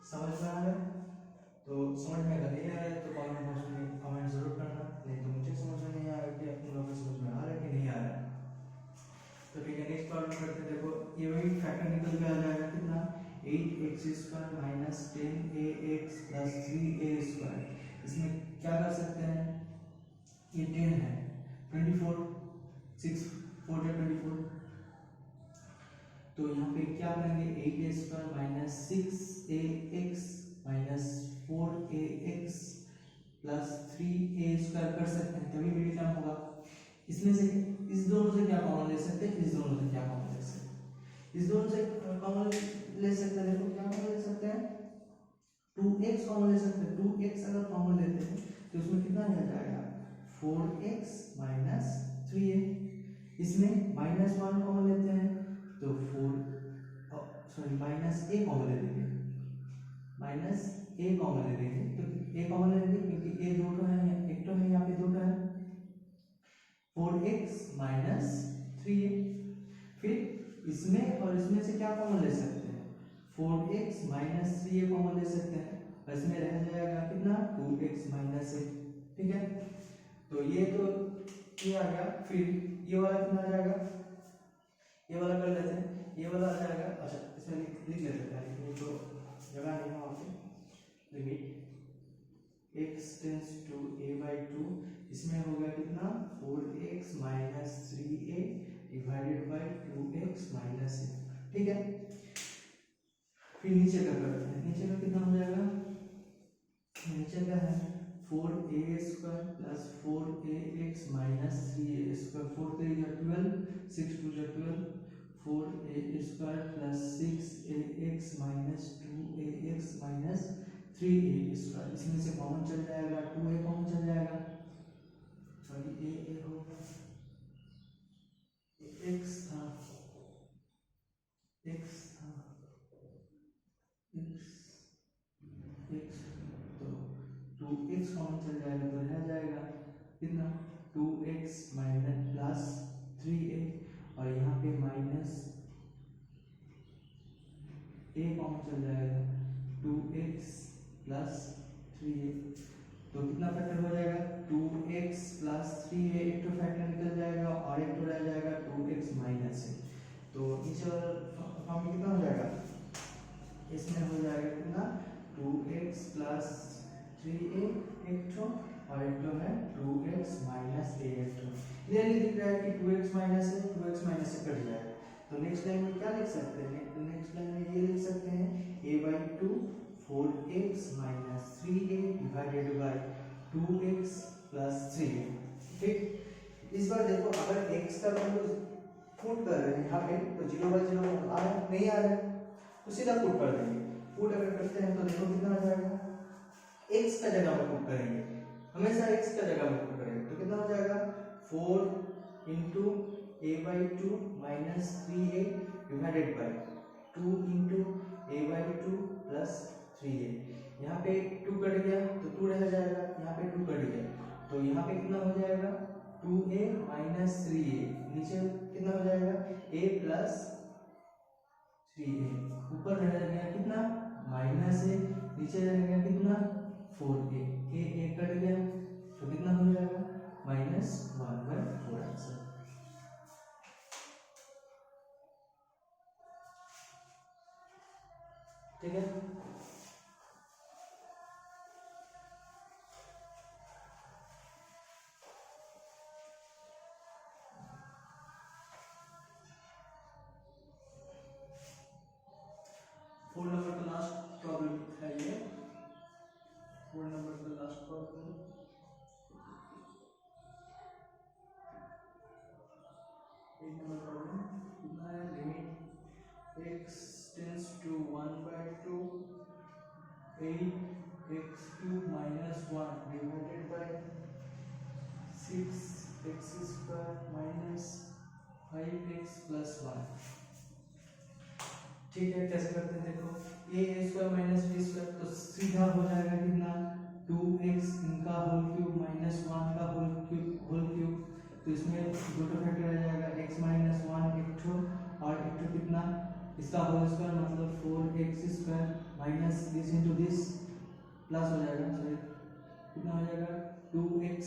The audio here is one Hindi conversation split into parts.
समझ में आ रहा है? तो समझ में अगर नहीं आ रहा है तो कमेंट बॉक्स में कमेंट जरूर करना, नहीं तो मुझे समझ में नहीं आ रहा कि तुम लोगों को समझ में आ रहा है कि नहीं आ रहा है। तो ठीक है, नेक्स्ट प्रॉब्लम करते हैं। देखो ये वही फैक्टर निकल के आ जाएगा कितना, 8x² minus 10ax plus 3a²। इसमें क्या कर सकते हैं, ये 10 है, 24, 6 4 जा 24, तो यहाँ पे क्या करेंगे, 8a² minus 6ax minus 4ax plus 3a² कर सकते हैं, तभी मेरी क्या होगा। इसमें से इस दोनों से क्या कॉमन ले सकते हैं, इस दोनों से क्या कॉमन ले सकते हैं, इस दोनों से कॉमन ले सकते हैं। देखो क्या कॉमन ले सकते हैं, 2x कॉमन ले सकते हैं। 2x अगर कॉमन लेते हैं तो इसमें कितना रह जाएगा, 4x माइनस 3a। इसमें -1 कॉमन लेते हैं तो माइनस a कॉमन ले लेंगे, माइनस a कॉमन ले लेंगे, तो a कॉमन ले लेंगे क्योंकि a दो तो है, एक तो है यहाँ पे, दो तो है, 4x माइनस 3a। फिर इसमें और इसमें से क्या कॉमन ले सकते हैं, 4x माइनस 3a कॉमन ले सकते हैं, और इसमें रह जाएगा कितना, 2x माइनस a। ठीक है, तो ये आ गया। फिर ये वाला कितना आ जाएगा, ये वाला कर लेते हैं, ये वाला आ जाएगा। अच्छा इसमें लिख लेते हैं, लिखने को जगह नहीं है वहाँ पे। Limit x tends to a/2, इसमें हो गया कितना, 4x minus 3a divided by 2x minus a। ठीक है, फिर नीचे का करते हैं, नीचे का कितना हो जाएगा, नीचे का है 4a² plus 4ax minus 3a², 4 3 जा 12, 6 2 जा 12, 4a² plus 6ax minus 2ax minus 3a²। इसमें से कॉमन चल जाएगा, 2a कॉमन चल जाएगा, सॉरी a होगा, x था, x तो 2x कॉमन चल जाएगा, तो रह जाएगा कितना, 2x माइनस प्लस 3a, और यहाँ पे माइनस a कॉमन चल जाएगा, 2x प्लस 3a। तो कितना फैक्टर हो जाएगा, 2x प्लस 3a, एक तो फैक्टर निकल जाएगा और एक तो रह जाएगा 2x माइनस a। तो नीचे वाला फॉर्म में कितना हो जाएगा, इसमें हो जाएगा कितना, 2x प्लस 3a एक तो, और एक तो है 2x माइनस a एक तो। क्लियरली दिख रहा है कि 2x minus a, 2x minus a cut जाएगा। तो नेक्स्ट लाइन में क्या लिख सकते हैं, नेक्स्ट लाइन में ये लिख सकते हैं a/2 4x minus 3a divided by 2x plus 3a। ठीक, इस बार देखो अगर x का वैल्यू पुट कर रहे हैं यहाँ पे, तो 0/0 आ रहा है, नहीं आ रहा है, तो सीधा पुट कर देंगे। पुट अगर करते हैं तो देखो कितना आ जाएगा, x का जगह में पुट करेंगे, हमेशा x का जगह में पुट करेंगे, तो कितना हो जाएगा, 4 into a/2 minus 3a divided by 2 into a/2 plus 3a। यहाँ पे 2 कट गया तो 2 रह जाएगा, यहाँ पे 2 कट गया तो यहाँ पे कितना हो जाएगा, 2a माइनस 3a, नीचे कितना हो जाएगा, a प्लस 3a, ऊपर रह गया कितना, माइनस a, नीचे रह गया कितना, 4a, a कट गया तो कितना हो जाएगा, -1/4 आंसर। ठीक है, फोर नंबर का लास्ट प्रॉब्लम है ये, 4 नंबर का लास्ट प्रॉब्लम। एक नंबर प्रॉब्लम कितना है, limit x tends to 1/2 8x³ minus 1 divided by 6x² minus 5x plus 1। ठीक है, कैसे करते हैं देखो, a² माइनस b² तो सीधा हो जाएगा कितना, 2x इनका होल क्यूब माइनस 1 का होल क्यूब, तो इसमें दो तो फैक्टर आ जाएगा, x माइनस 1 एक ठो और एक ठो कितना इसका होल स्क्वायर मतलब 4x square minus this into this plus हो जाएगा, सॉरी कितना हो जाएगा 2x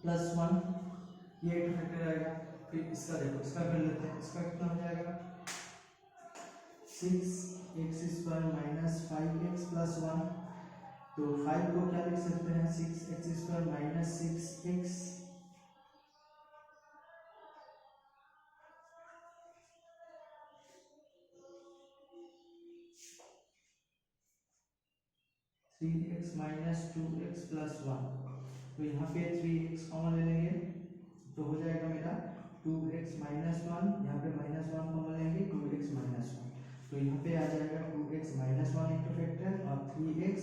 प्लस 1, ये एक फैक्टर आएगा। फिर इसका देखो, इसका कर लेते हैं, इसका कितना हो जाएगा 6x square minus 5x plus 1, तो 5 को क्या लिख सकते हैं 6x square minus 6x, three x minus 2x plus 1, तो यहाँ पे 3x कॉमन ले लेंगे तो हो जाएगा मेरा 2x माइनस 1, यहाँ पे माइनस 1 कॉमन लेंगे 2x माइनस 1, तो यहाँ पे आ जाएगा 2x माइनस 1 इंटू फैक्टर और 3x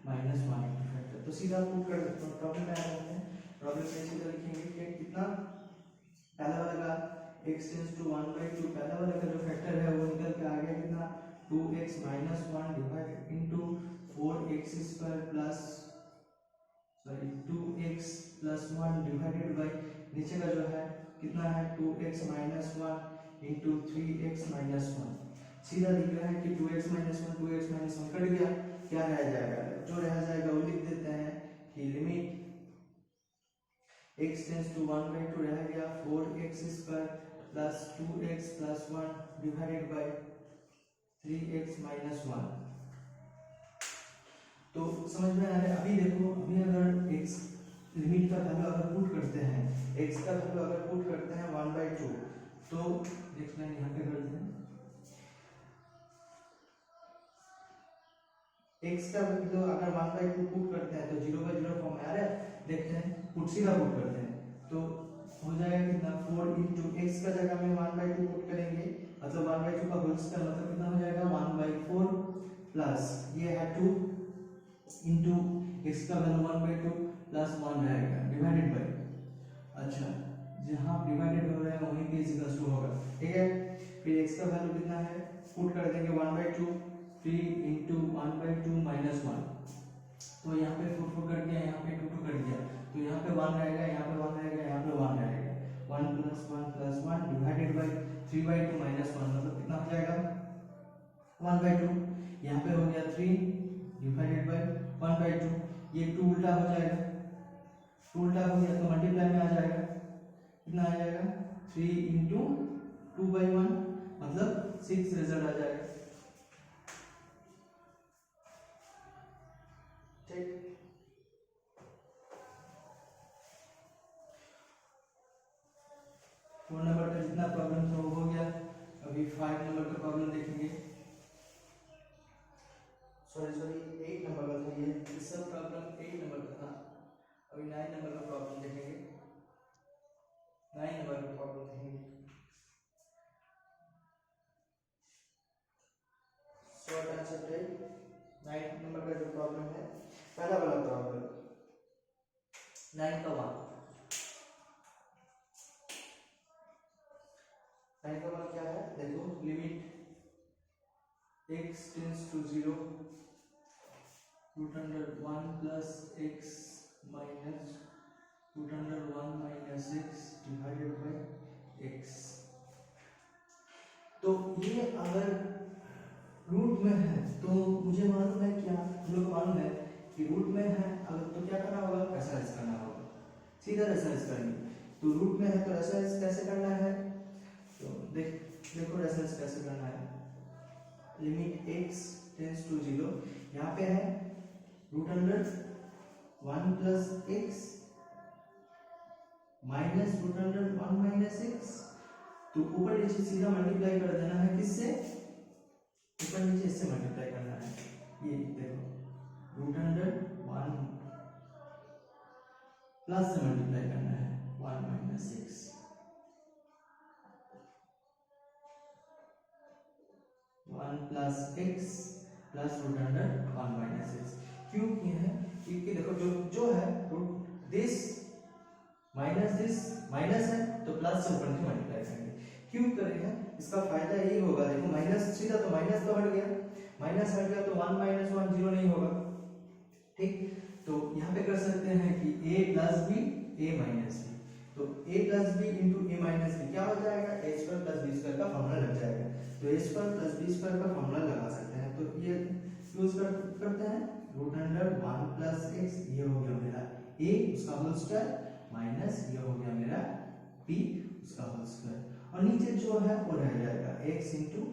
माइनस 1 इंटू फैक्टर। तो सीधा पुट कर देते हैं, प्रॉब्लम में आ जाते हैं। प्रॉब्लम में सीधा लिखेंगे कि कितना पहला वाला का x टेंड्स टू 1/2, पहला वाला का जो फैक्टर है वो निकल के आ गया कितना 2x minus 1 divided into 4x square plus sorry 2x plus 1 divided by नीचे का जो है कितना है 2x minus 1 into 3x minus 1। सीधा दिख रहा है कि 2x minus 1 2x minus 1 cut गया, क्या रह जाएगा, जो रह जाएगा वो लिख देते हैं कि लिमिट x टेंड्स टू 1/2 रह गया 4x square plus 2x plus 1 divided bye 3x minus 1। तो समझ में आ रहा है। अभी देखो, अभी अगर x लिमिट का वैल्यू अगर पुट करते हैं, x का वैल्यू अगर पुट करते हैं 1/2, तो नेक्स्ट लाइन यहाँ पे करते हैं, x का वैल्यू अगर 1/2 पुट करते हैं तो 0/0 फॉर्म में आ रहा है, देखते हैं पुट सीधा पुट करते हैं तो हो जाएगा कितना 4 इंटू एक्स का जगह में 1/2 पुट करेंगे, मतलब 1/2 का होल स्क्वायर मतलब कितना हो जाएगा 1/4 प्लस ये है 2 इंटू एक्स का वैल्यू 1/2 प्लस 1 रहेगा डिवाइडेड बाय, अच्छा जहां डिवाइडेड हो रहा है वहीं पे इक्वल टू होगा, ठीक है। फिर एक्स का वैल्यू कितना है पुट कर देंगे 1/2, 3 इंटू 1/2 माइनस 1, तो यहाँ पे 4 कट गया, यहाँ पे 2 कट गया, तो यहाँ पे 1 रहेगा, यहाँ पे 1 रहेगा, यहाँ पे 1 रहेगा, 1 प्लस 1 डिवाइडेड बाय 3/2 माइनस 1 मतलब कितना हो जाएगा 1/2, यहाँ पे हो गया 3 डिवाइडेड बाय 1/2, ये 2 उल्टा हो जाएगा, 2 उल्टा हो गया तो मल्टीप्लाई में आ जाएगा, कितना आ जाएगा 3 इंटू 2/1 मतलब 6 रिजल्ट आ जाएगा, ठीक। 4 नंबर का जितना प्रॉब्लम था वो हो गया। अभी 5 नंबर का प्रॉब्लम देखेंगे, सॉरी 8 नंबर का था ये सब प्रॉब्लम 8 नंबर का था। अभी 9 नंबर का प्रॉब्लम देखेंगे, 9 नंबर का प्रॉब्लम देखेंगे। शॉर्ट आंसर है 9 नंबर का जो प्रॉब्लम है, पहला वाला प्रॉब्लम 9 का 1, 9 का 1 क्या है देखो, limit x tends to 0 √1 plus x minus √1 minus x divided by x। तो ये अगर रूट में है तो मुझे मालूम है क्या, हम लोग मालूम है कि रूट में है अगर तो क्या करना होगा रेशनलाइज करना होगा, सीधा रेशनलाइज करेंगे। तो रूट में है तो रेशनलाइज कैसे करना है, तो देखो रेशनलाइज कैसे करना है, लिमिट x टेंड्स टू 0, यहाँ पे है √1 plus x minus √1 minus x, तो ऊपर नीचे सीधा मल्टीप्लाई कर देना है, किससे ऊपर नीचे इससे मल्टीप्लाई करना है, ये देखो √1 प्लस से मल्टीप्लाई करना है 1 minus x, 1 plus x plus √1 minus x। क्यों किया है, क्योंकि देखो जो है दिस माइनस है तो प्लस से ऊपर नीचे मल्टीप्लाई करेंगे, क्यों करेंगे इसका फायदा यही होगा, देखो माइनस सीधा तो माइनस तो हट गया, माइनस हट गया तो 1 माइनस 1 0 नहीं होगा, ठीक। तो यहाँ पे कर सकते हैं कि a plus b a minus b, तो a plus b into a minus b क्या हो जाएगा a square plus b square का फॉर्मूला लग जाएगा। बी स्क्वायर का फॉर्मूला लगा सकते हैं, तो ये यूज करते हैं रूट अंडर 1 प्लस एक्स, ये हो गया मेरा ए उसका होल स्क्वायर माइनस ये हो गया मेरा बी उसका होल स्क्वायर, और नीचे जो है वो रह जाएगा x इंटू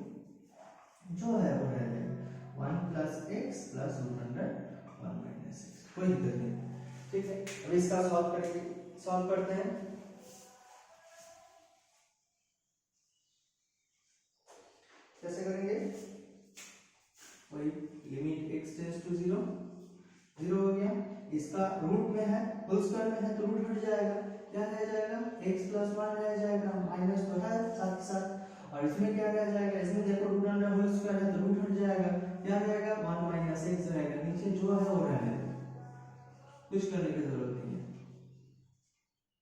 जो है वो रह जाएगा 1 plus x plus root under 1 minus x, कोई दिक्कत नहीं, ठीक है। अब इसका सॉल्व करेंगे, सॉल्व करते हैं। कैसे करेंगे, वही लिमिट x टेंड्स टू 0, 0 हो गया, इसका रूट में है होल स्क्वायर में है तो रूट हट जाएगा, क्या रह जाएगा x प्लस 1 रह जाएगा, माइनस तो है साथ साथ, और इसमें क्या रह जाएगा, इसमें देखो रूट अंडर होल स्क्वायर है तो रूट हट जाएगा, क्या रहेगा 1 माइनस एक्स रहेगा, नीचे जो है वो रहने दो, कुछ करने की जरूरत नहीं है,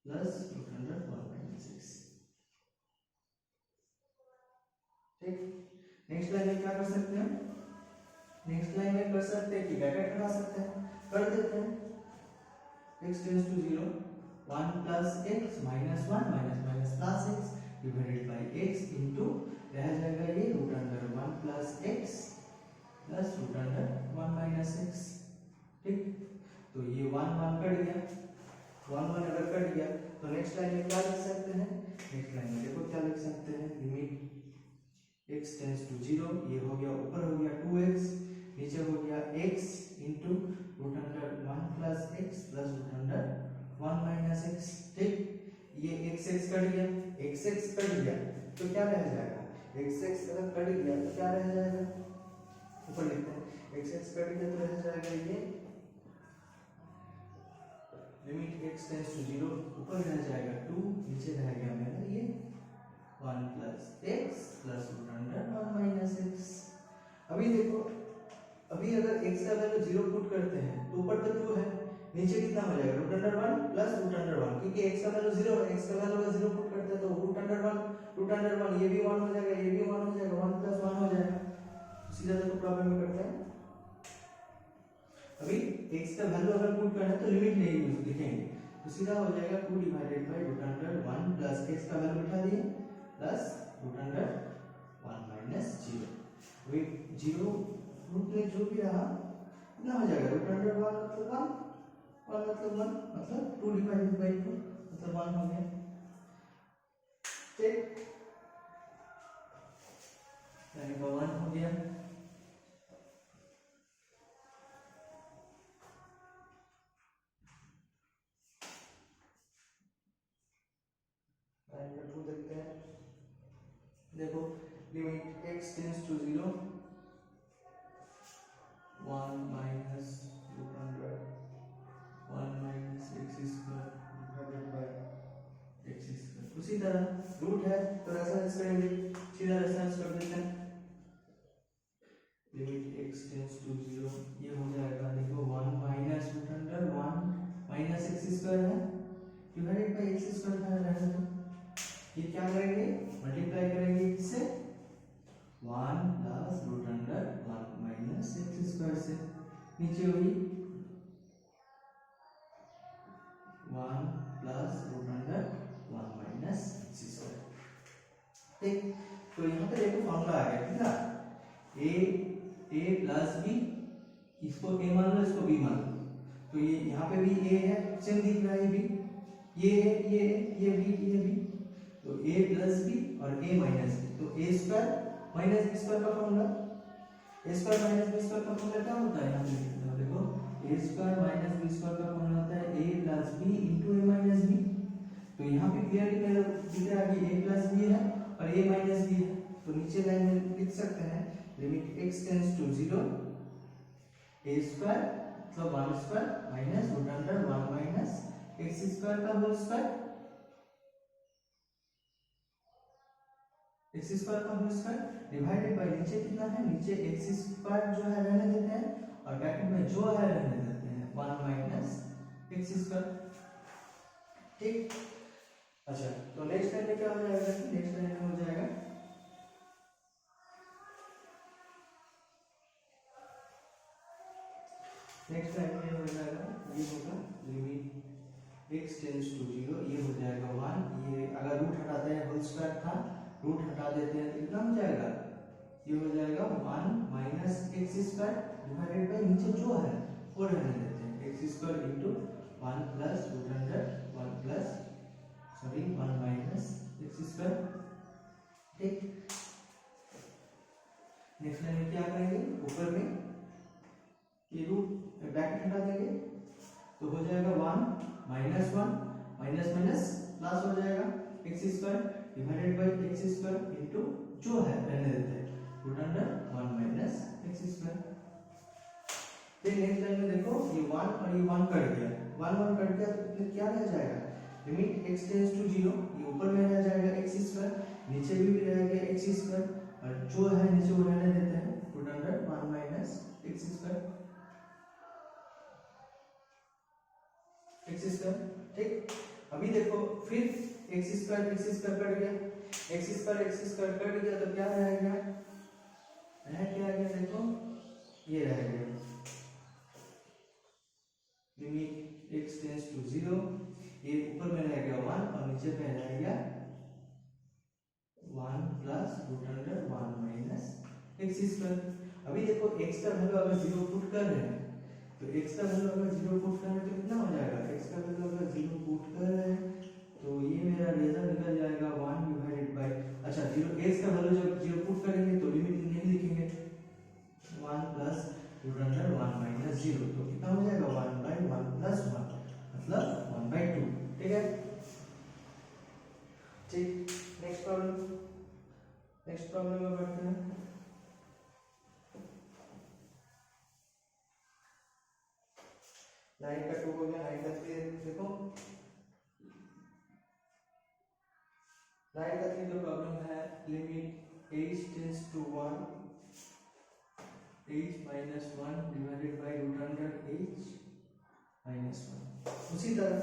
plus root under 1 minus x, ठीक। नेक्स्ट लाइन में क्या कर सकते हैं, नेक्स्ट लाइन में कर सकते हैं कि ब्रैकेट हटा सकते हैं, कर देते हैं, x tends to 0 1 plus x minus 1 minus minus plus x divided by x into रह जाएगा ये root under 1 plus x plus root under 1 minus x, ठीक। तो ये 1 1 कट गया, 1 1 अगर कट गया तो नेक्स्ट लाइन में क्या लिख सकते हैं, नेक्स्ट लाइन में देखो क्या लिख सकते हैं, लिमिट x टेंड्स टू 0, ये हो गया ऊपर हो गया 2x, नीचे हो गया x into root under 1 plus x plus root under 1 minus x, ठीक। ये x x कट गया, x x कट गया तो क्या रह जाएगा, x x अगर कट गया तो क्या रह जाएगा, ऊपर लिखते हैं, x x कट गया तो रह जाएगा ये लिमिट x टेंड्स टू 0, ऊपर रह जाएगा 2, नीचे रह गया मेरा ये 1 plus x plus root under 1 minus x। अभी देखो, अभी अगर x का वैल्यू 0 पुट करते हैं तो ऊपर तो 2 है, नीचे कितना हो जाएगा root under 1 plus root under 1, क्योंकि x का वैल्यू 0 है, x का वैल्यू अगर 0 पुट करते हैं तो रूट अंडर 1 ये भी 1 हो जाएगा, ये भी 1 हो जाएगा, 1 प्लस 1 हो जाएगा, सीधा देखो प्रॉब्लम में करते हैं। अभी x का वैल्यू अगर पुट करना है तो लिमिट नहीं यूज लिखेंगे, तो सीधा हो जाएगा 2 divided by root under 1 plus x का वैल्यू बिठा दिए प्लस रूट अंडर 1 माइनस 0, अभी 0 रूट में जो भी रहा कितना हो जाएगा, रूट अंडर 1 मतलब 1 मतलब 1 मतलब 2 डिवाइडेड बाय 2 मतलब 1 हो गया, ठीक, यानी 1 हो गया। देखते हैं, देखो limit x tends to 0 1 minus root under 1 minus x square divided by x square, उसी तरह रूट है तो रेफरेंस करेंगे, सीधा रेफरेंस कर देते हैं, लिमिट x टेंड्स टू 0 ये हो जाएगा, देखो 1 minus root under 1 minus x square है डिवाइडेड बाय x स्क्वायर है, रहने दो, ये क्या करेंगे मल्टीप्लाई करेंगे इससे 1 plus root under 1 minus x square से, नीचे हुई 1 plus root under 1 minus x square, ठीक। तो यहाँ पे देखो फॉर्मूला आ गया, ठीक है, a प्लस b, इसको a मान लो इसको b मान लो, तो ये यहाँ पे भी a है सेम दिख रहा है, b ये है ये b ये b, तो a प्लस बी और a माइनस बी, तो a square minus B square का formula, a square minus B square का फॉर्मूला क्या होता है, यहाँ पे लिखते हैं, देखो a square minus B square का फॉर्मूला होता है a plus B into a minus B, तो यहाँ पे क्लियरली मेरा दिख रहा है कि a प्लस बी है और a माइनस बी है, तो नीचे लाइन में लिख सकते हैं limit x tends to 0 a square मतलब 1 square minus root under 1 minus x square का होल स्क्वायर, x स्क्वायर का होल स्क्वायर डिवाइडेड बाय नीचे कितना है, नीचे x स्क्वायर जो है रहने देते हैं और ब्रैकेट में जो है रहने देते हैं 1 माइनस x स्क्वायर, ठीक। अच्छा तो नेक्स्ट लाइन में क्या हो जाएगा, नेक्स्ट लाइन में हो जाएगा नेक्स्ट लाइन में हो जाएगा, ये होगा लिमिट x टेंड्स टू 0, ये हो जाएगा 1, ये अगर रूट हटाते हैं होल स्क्वायर था, रूट हटा देते हैं तो कितना हो जाएगा ये हो जाएगा 1 minus x square divided by नीचे जो है वो रहने देते हैं x square into 1 plus root under 1 plus 1 minus x square. ठीक, नेक्स्ट लाइन में क्या करेंगे, ऊपर में ये रूट ब्रैकेट हटा देंगे तो हो जाएगा 1 माइनस 1 माइनस माइनस प्लस हो जाएगा x square divided by x square into जो है रहने देते हैं root under 1 minus x square. फिर नेक्स्ट लाइन में देखो ये 1 और ये 1 कट गया, 1 1 कट गया तो फिर क्या रह जाएगा, लिमिट x टेंड्स टू 0, ये ऊपर में रह जाएगा x स्क्वायर, नीचे भी रहेगा x स्क्वायर और जो है नीचे वो रहने देते हैं root under 1 minus x square x square. ठीक, अभी देखो फिर x स्क्वायर कट गया, x स्क्वायर कट गया तो क्या रह गया, क्या गया देखो ये रह गया लिमिट x टेंड्स टू 0, ये ऊपर में रह गया 1 और नीचे में रह गया 1 plus root under 1 minus x square. अभी देखो x का वैल्यू अगर 0 पुट कर रहे हैं तो x का वैल्यू अगर 0 पुट कर रहे हैं तो कितना हो जाएगा, x का वैल्यू अगर 0 पुट कर रहे हैं तो ये मेरा रेजर निकल जाएगा 1 डिवाइडेड बाय, अच्छा 0 x का वैल्यू जब 0 पुट करेंगे तो लिमिट नहीं लिखेंगे 1 प्लस रूट अंडर 1 माइनस 0 तो कितना हो जाएगा 1 बाय 1 प्लस 1 मतलब 1 बाय 2। ठीक है, ठीक, नेक्स्ट प्रॉब्लम में बढ़ते हैं। लाइन का 2 हो गया, लाइन का 3 देखो, लाइन का 3 जो प्रॉब्लम है limit h tends to 1 h minus 1 divided by root under h minus 1। उसी तरह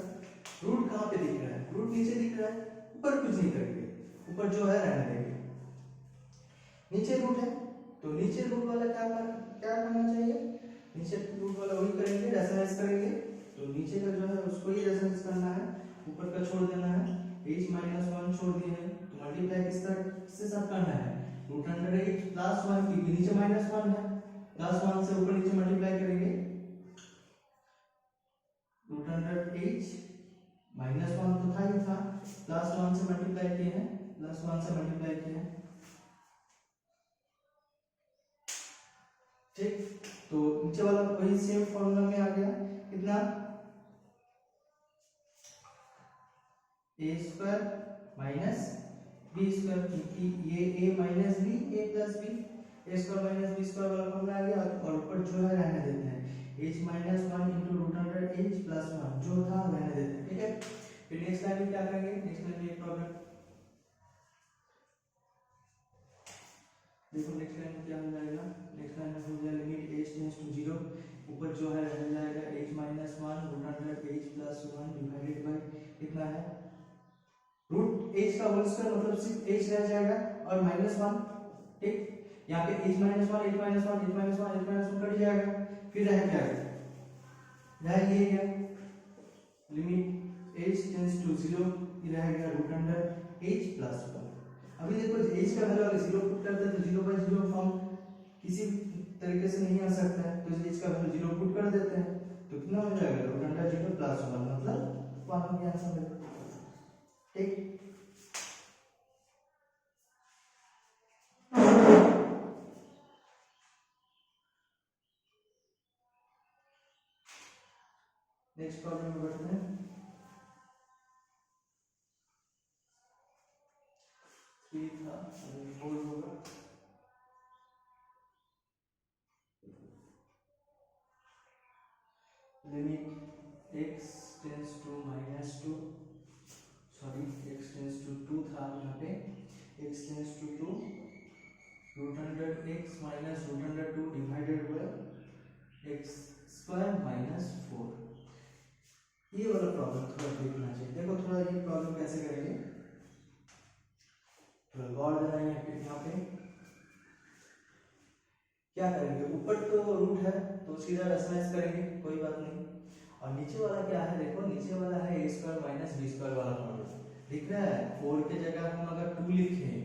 रूट कहाँ पे दिख रहा है, रूट नीचे दिख रहा है, ऊपर कुछ नहीं करेंगे, ऊपर जो है रहने देंगे। नीचे रूट है तो नीचे रूट वाला क्या करना चाहिए, नीचे रूट वाला वही करेंगे, रेशनलाइज करेंगे तो नीचे का जो है उसको ही रेशनलाइज करना है, ऊपर का छोड़ देना है, h माइनस 1 छोड़ दिए हैं तो मल्टीप्लाई किससे साथ करना है रूट अंडर h प्लस 1, क्योंकि नीचे माइनस 1 है, प्लस 1 से ऊपर नीचे मल्टीप्लाई करेंगे रूट अंडर h माइनस 1 तो था ही था, प्लस 1 से मल्टीप्लाई किए हैं, प्लस 1 से मल्टीप्लाई किए हैं। ठीक, तो नीचे वाला वही सेम फॉर्मूला में आ गया, कितना a square minus b square, क्योंकि ये a minus b a plus b, a square minus b square वाला फॉर्मूला आ गया और ऊपर जो है रहने देते हैं h minus 1 into root under h plus 1 जो था रहने देते हैं। ठीक है, फिर नेक्स्ट लाइन में क्या करेंगे, नेक्स्ट लाइन में एक प्रॉब्लम देखो, नेक्स्ट लाइन में क्या हो जाएगा, नेक्स्ट लाइन में हो जाएगा लिमिट h टेंड्स टू 0, ऊपर जो है रह जाएगा h minus 1 root under h plus 1 divided by कितना है रूट h का होल स्क्वायर, मतलब सिर्फ h रह जाएगा और माइनस 1। ठीक, यहाँ पे h minus 1 h minus 1 h minus 1 h minus 1 cut जाएगा, फिर रह जाएगा रह ये गया लिमिट h टेंड्स टू 0, ये रह गया रूट अंडर h प्लस 1। अभी देखो h का वैल्यू अगर 0 पुट करते हैं तो 0 बाय 0 फॉर्म किसी तरीके से नहीं आ सकता है, तो h का वैल्यू 0 पुट कर देते हैं तो कितना हो जाएगा रूट अंडर 0 प्लस 1 मतलब 1 हो गया आंसर। ठीक, नेक्स्ट प्रॉब्लम में बढ़ते हैं। 3 था 4 होगा, limit x tends to minus 2, sorry x tends to 2 था यहाँ पे, x tends to 2 root under x minus root under 2 divided by x square minus 4। ये वाला प्रॉब्लम थोड़ा देखना चाहिए, देखो थोड़ा ये प्रॉब्लम कैसे करेंगे, थोड़ा गौर देना है यहाँ पे क्या करेंगे, ऊपर तो रूट है तो सीधा रेशनलाइज करेंगे कोई बात नहीं, और नीचे वाला क्या है देखो, नीचे वाला है a square minus b square वाला फॉर्मूला दिख रहा है, 4 के जगह हम अगर 2 लिखें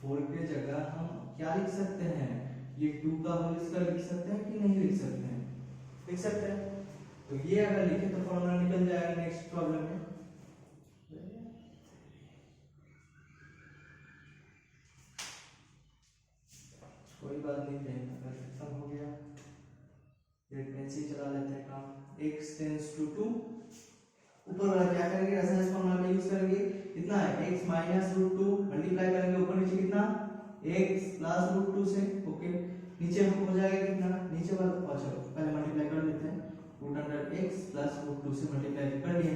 4 के जगह हम क्या लिख सकते हैं, ये 2 का होल स्क्वायर लिख सकते हैं कि नहीं लिख सकते हैं, लिख सकते हैं। तो ये अगर लिखे तो फॉर्मूला निकल जाएगा नेक्स्ट प्रॉब्लम में। कोई बात नहीं, पेन अगर खत्म हो गया फिर पेन से चला लेते हैं काम। x टेंड्स टू 2, ऊपर वाला क्या करेंगे, रेफरेंस फॉर्मूला में यूज करेंगे। कितना है x माइनस रूट 2 मल्टीप्लाई करेंगे ऊपर नीचे कितना x प्लस रूट 2 से, ओके। नीचे में हो जाएगा कितना, नीचे वाला चलो पहले मल्टीप्लाई कर लेते हैं, root under x plus root 2 से मल्टीप्लाई कर लिए।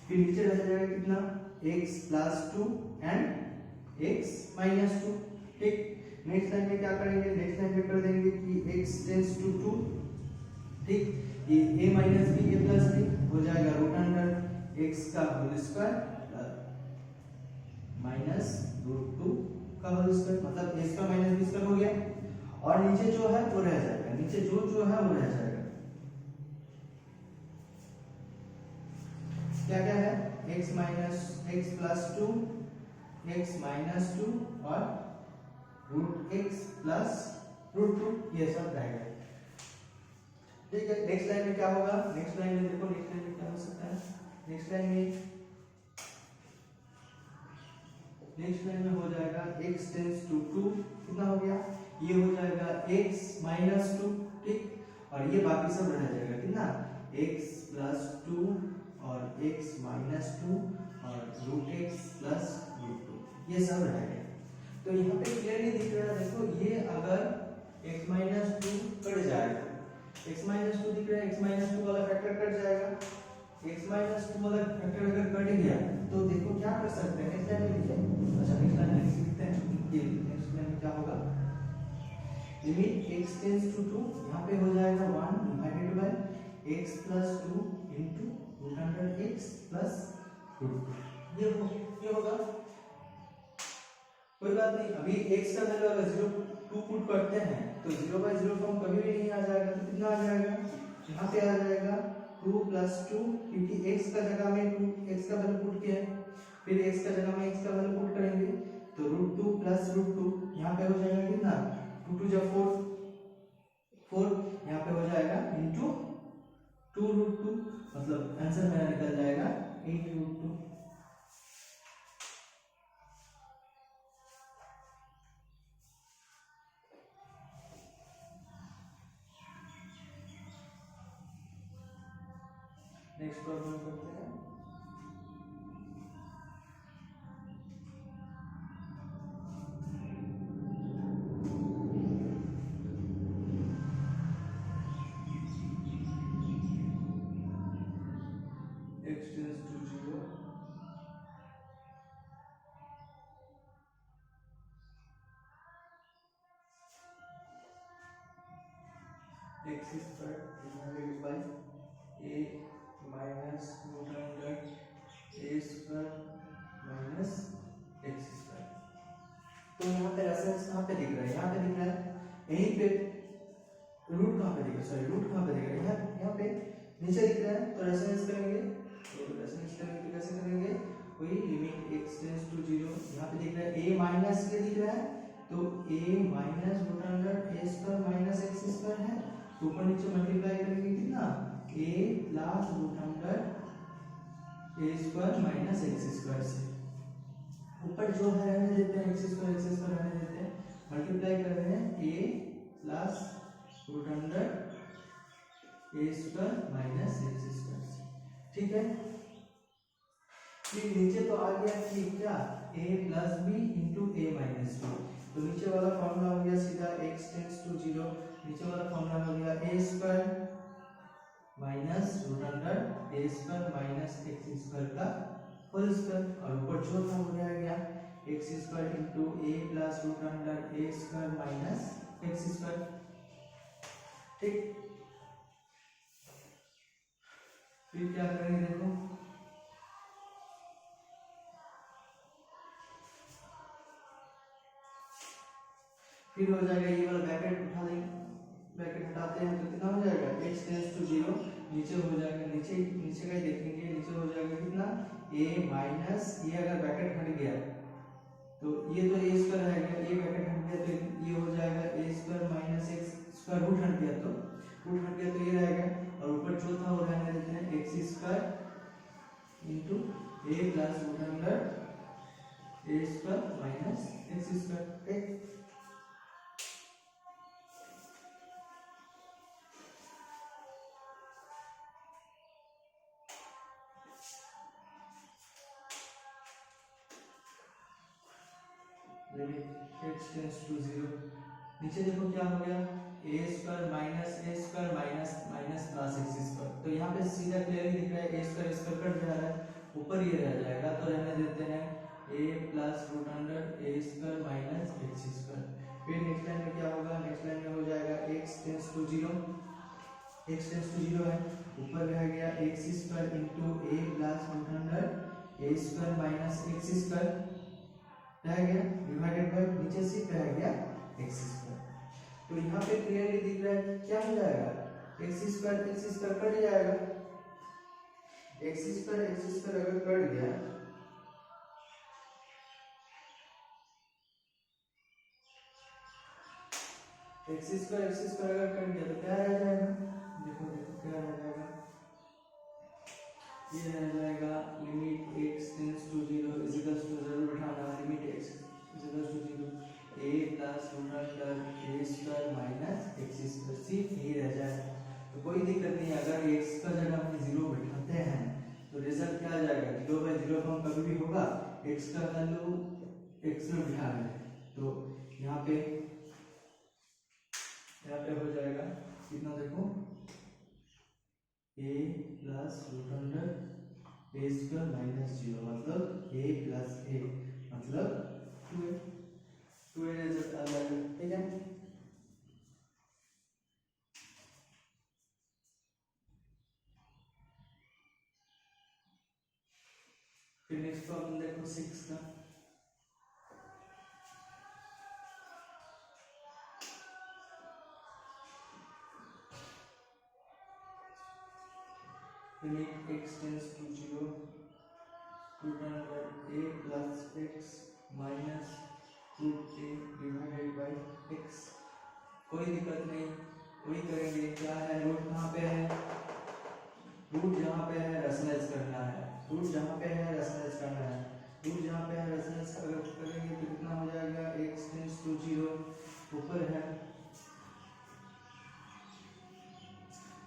फिर नीचे रह जाएगा कितना x plus 2 and x minus 2, ठीक। नेक्स्ट लाइन में क्या करेंगे, नेक्स्ट लाइन में कर देंगे कि x टेंड्स टू 2, ठीक। ये a minus b a plus b हो जाएगा रूट अंडर x का होल स्क्वायर माइनस रूट 2 का होल स्क्वायर, मतलब a का माइनस b स्क्वायर हो गया। और नीचे जो है वो रह जाएगा, नीचे जो है वो रह जाएगा। क्या क्या है, x minus x plus 2, x minus 2 और रूट x प्लस रूट 2, ये सब रहेगा, ठीक है। नेक्स्ट लाइन में क्या होगा, नेक्स्ट लाइन में देखो, नेक्स्ट लाइन में क्या हो सकता है, नेक्स्ट लाइन में हो जाएगा x टेंड्स टू 2, कितना हो गया, ये हो जाएगा x माइनस 2, ठीक। और ये बाकी सब रह जाएगा कितना x प्लस 2 और x माइनस 2 और रूट x प्लस रूट 2, ये सब रहेगा। तो यहाँ पे क्लियरली दिख रहा है, देखो ये अगर x माइनस 2 कट जाएगा, x माइनस 2 दिख रहा है, x माइनस 2 वाला फैक्टर कट जाएगा, x माइनस 2 वाला फैक्टर अगर कट गया तो देखो क्या कर सकते हैं, नेक्स्ट लाइन में लिखिए। अच्छा नेक्स्ट लाइन में लिखते हैं, ये नेक्स्ट लाइन में क्या होगा, लिमिट x टेंड्स टू 2, यहाँ पे हो जाएगा 1 divided by x plus 2 into root under x plus root 2, ये होगा। कोई बात नहीं, अभी x का वैल्यू अगर 0 2 पुट करते हैं तो 0/0 फॉर्म कभी भी नहीं आ जाएगा, तो कितना आ जाएगा, यहाँ पे आ जाएगा 2 प्लस 2, क्योंकि x का जगह में 2 x का वैल्यू पुट किया है, फिर x का जगह में x का वैल्यू पुट करेंगे तो रूट 2 प्लस रूट 2, यहाँ पे हो जाएगा कितना 2 2 जा 4, यहाँ पे हो जाएगा इनटू 2 रूट 2, मतलब आंसर मेरा निकल जाएगा 8 रूट 2। नेक्स्ट प्रॉब्लम करते हैं। x tends to 0, x square divided by a minus root under a square minus x square. तो यहाँ पे रेफरेंस कहाँ पे दिख रहा है, यहाँ पे दिख रहा है, यहीं पे रूट कहाँ पे दिख रहा है, सॉरी रूट कहाँ पे दिख रहा है, यहाँ पे नीचे दिख रहा है। तो रेफरेंस करेंगे, तो रेफरेंस करेंगे तो कैसे करेंगे, वही लिमिट x टेंड्स टू 0, यहाँ पे दिख रहा है a माइनस के दिख रहा है, तो a minus root under a square minus x square है, तो ऊपर नीचे मल्टीप्लाई करेंगे कितना a plus root under a square minus x square से, ऊपर जो है रहने देते हैं x स्क्वायर रहने देते हैं, मल्टीप्लाई कर रहे हैं a plus root under a square minus x square से, ठीक है। फिर नीचे तो आ गया कि क्या a plus b into a minus b, तो नीचे वाला फॉर्मूला हो गया सीधा x टेंड्स टू 0, नीचे वाला फॉर्मूला हो गया a square minus root under a square minus x square का होल स्क्वायर, और ऊपर जो था वो रह गया x square into a plus root under a square minus x square, ठीक। फिर क्या करेंगे देखो, फिर हो जाएगा ये वाला ब्रैकेट उठा देंगे, ब्रैकेट हटाते हैं तो कितना हो जाएगा x टेंड्स टू 0, नीचे हो जाएगा, नीचे का ही देखेंगे, नीचे हो जाएगा कितना a माइनस, ये अगर ब्रैकेट हट गया तो ये तो ए स्क्वायर रहेगा, ये ब्रैकेट हट गया तो ये हो जाएगा A square minus x square, root हट गया तो ये रहेगा, और ऊपर जो था वो रहने देते हैं एक्स स्क्वायर इंटू ए प्लस रूट अंडर ए स्क्वायर माइनस एक्स स्क्वायर। ठीक, लिमिट x टेंड्स टू 0। नीचे देखो क्या हो गया, A square minus minus plus X square, तो यहाँ पे सीधा क्लियरली दिख रहा है ए स्क्वायर कट जा रहा है, ऊपर ये रह जाएगा तो रहने देते हैं a plus root under A square minus x square. फिर नेक्स्ट लाइन में क्या होगा, नेक्स्ट लाइन में हो जाएगा x tends to 0, x tends to 0 है, ऊपर रह गया एक्स स्क्वायर इंटू ए प्लस रूट अंडर ए स्क्वायर माइनस एक्स स्क्वायर रह गया, डिवाइडेड बाय नीचे से रह गया एक्स स्क्वायर। तो यहाँ पे क्लियरली दिख रहा है क्या हो जाएगा, एक्स स्क्वायर कट जाएगा, एक्स स्क्वायर अगर कट गया एक्स स्क्वायर अगर कट गया तो क्या रह जाएगा, देखो क्या रह जाएगा, ये रह जाएगा limit x tends to 0 is equals to, जरूर बिठाना limit x is equals to 0 a plus root under a square minus x square, सिर्फ यही रह जाएगा। तो कोई दिक्कत नहीं, अगर x का जगह हम 0 बिठाते हैं तो रिजल्ट क्या आ जाएगा, 0/0 फॉर्म कभी भी होगा, x का वैल्यू x में बिठा रहे हैं तो यहाँ पे हो जाएगा कितना, देखो a plus root under A square minus 0 मतलब a प्लस a मतलब 2a रिजल्ट आ जाएगा। ठीक है, फिर नेक्स्ट प्रॉब्लम देखो 6 का, limit x tends to 0 root under a plus x minus root a divided by x। कोई दिक्कत नहीं, वही करेंगे, क्या है रूट कहाँ पे है, रूट जहाँ पे है रेशनलाइज करना है, रूट जहाँ पे है रेशनलाइज करना है, रूट जहाँ पे है रेशनलाइज अगर करेंगे तो कितना हो जाएगा, x टेंड्स टू 0 ऊपर है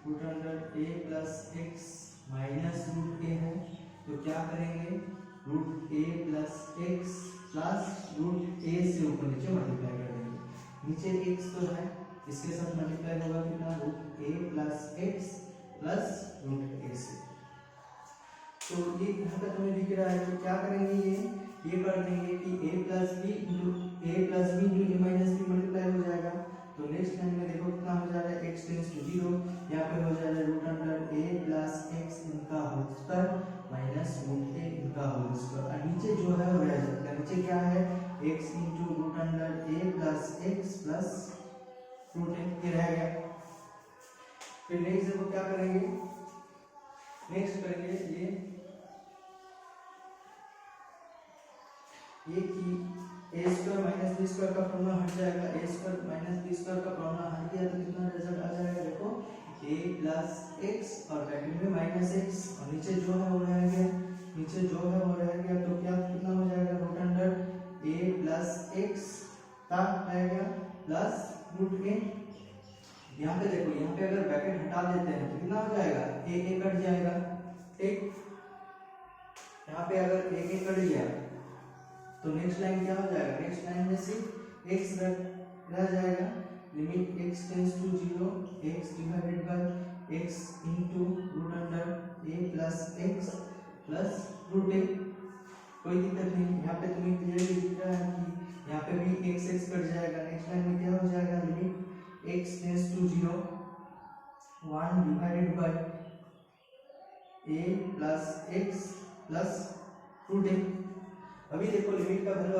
root under a plus x minus root a है, तो क्या करेंगे root a plus x plus root a से ऊपर नीचे मल्टीप्लाई कर देंगे, नीचे x तो है इसके साथ मल्टीप्लाई होगा कितना, root a plus x plus root a से। तो ये यहाँ तक हमें दिख रहा है, तो क्या करेंगे ये कर देंगे कि a plus B into a minus b multiply हो जाएगा। तो नेक्स्ट लाइन में देखो कितना हो जा रहा है, x टेंड्स टू 0, यहाँ पे हो जा रहा है root under a plus x इनका whole square minus root a इनका होल स्क्वायर, और नीचे जो है वो रह जाता है, नीचे क्या है x into root under a plus x plus root a, ये रह गया। फिर नेक्स्ट देखो क्या करेंगे, नेक्स्ट करेंगे ये कि a square minus b square का फॉर्मूला हट जाएगा, a square minus b square का फॉर्मूला हट गया तो कितना रिजल्ट आ जाएगा, देखो a प्लस x और ब्रैकेट में माइनस x, और नीचे जो है वो रह गया, तो क्या कितना हो जाएगा, root under a plus x का रह गया प्लस रूट a। यहाँ पे देखो, यहाँ पे अगर ब्रैकेट हटा देते हैं तो कितना हो जाएगा, a कट जाएगा। ठीक, यहाँ पे अगर a कट गया तो नेक्स्ट लाइन क्या हो जाएगा, नेक्स्ट लाइन में सिर्फ x रह जाएगा, limit x tends to 0 x divided by x into root under a plus x plus root a। कोई दिक्कत नहीं, यहाँ पे तुम्हें क्लियरली दिख रहा है कि यहाँ पे भी x कट जाएगा, नेक्स्ट लाइन में क्या हो जाएगा, limit x tends to 0 1 divided by a plus x plus root a। अभी देखो लिमिट का वैल्यू